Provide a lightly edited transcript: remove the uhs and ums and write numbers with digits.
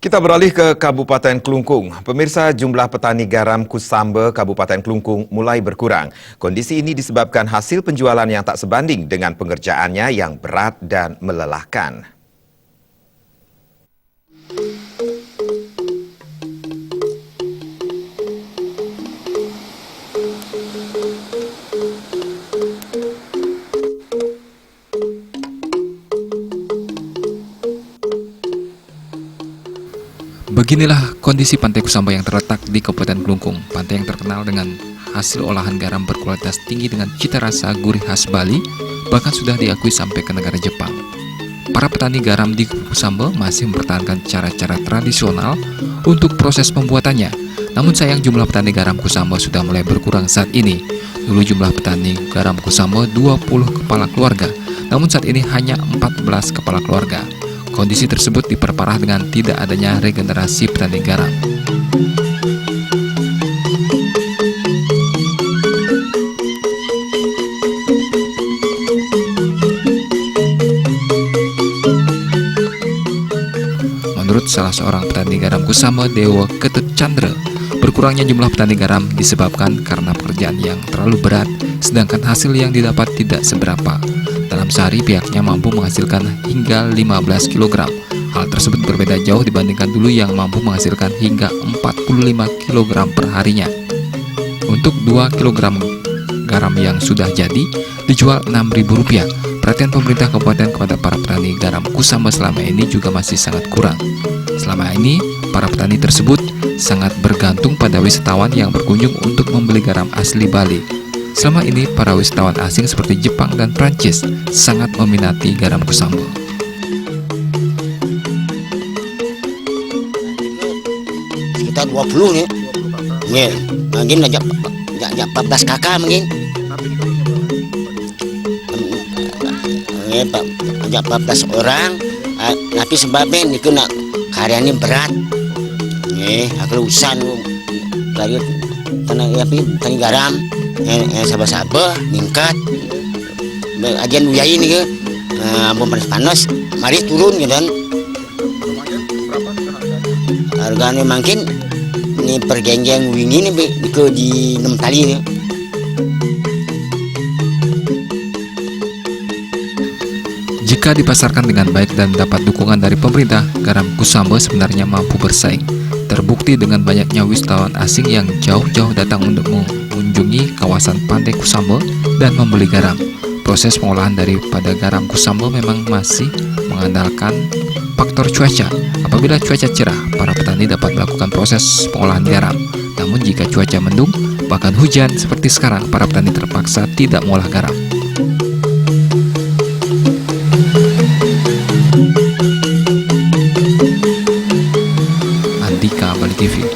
Kita beralih ke Kabupaten Klungkung. Pemirsa, jumlah petani garam Kusambe Kabupaten Klungkung mulai berkurang. Kondisi ini disebabkan hasil penjualan yang tak sebanding dengan pengerjaannya yang berat dan melelahkan. Beginilah kondisi Pantai Kusambe yang terletak di Kabupaten Klungkung. Pantai yang terkenal dengan hasil olahan garam berkualitas tinggi dengan cita rasa gurih khas Bali, bahkan sudah diakui sampai ke negara Jepang. Para petani garam di Kusambe masih mempertahankan cara-cara tradisional untuk proses pembuatannya. Namun sayang jumlah petani garam Kusambe sudah mulai berkurang saat ini. Dulu jumlah petani garam Kusambe 20 kepala keluarga, namun saat ini hanya 14 kepala keluarga. Kondisi tersebut diperparah dengan tidak adanya regenerasi petani garam. Menurut salah seorang petani garam Kusambe, Dewa Ketut Chandra, berkurangnya jumlah petani garam disebabkan karena pekerjaan yang terlalu berat, sedangkan hasil yang didapat tidak seberapa. Dalam sehari pihaknya mampu menghasilkan hingga 15 kg. Hal tersebut berbeda jauh dibandingkan dulu yang mampu menghasilkan hingga 45 kg per harinya. Untuk 2 kg garam yang sudah jadi dijual Rp6.000. Perhatian pemerintah kabupaten kepada para petani garam Kusambe selama ini juga masih sangat kurang. Selama ini para petani tersebut sangat bergantung pada wisatawan yang berkunjung untuk membeli garam asli Bali. Selama ini, para wisatawan asing seperti Jepang dan Prancis sangat meminati garam Kusambe. Sekitar 20 nih. Nih, mungkin aja 14 kakak mungkin. Aja 14 orang. Tapi sebabnya ini kena karyanya berat. Nih, aku urusan dari tanah garam. Sabah-sabah ningkat ajan uyai nih ke ampun panas mari turun gitu kan harganya makin ini pergenggeng wingi nih ke di 6 tali nih. Jika dipasarkan dengan baik dan dapat dukungan dari pemerintah, garam Kusambe sebenarnya mampu bersaing. Terbukti dengan banyaknya wisatawan asing yang jauh-jauh datang untuk mengunjungi kawasan Pantai Kusambe dan membeli garam. Proses pengolahan daripada garam Kusambe memang masih mengandalkan faktor cuaca. Apabila cuaca cerah, para petani dapat melakukan proses pengolahan garam. Namun jika cuaca mendung, bahkan hujan seperti sekarang, para petani terpaksa tidak mengolah garam. Andika Bali TV.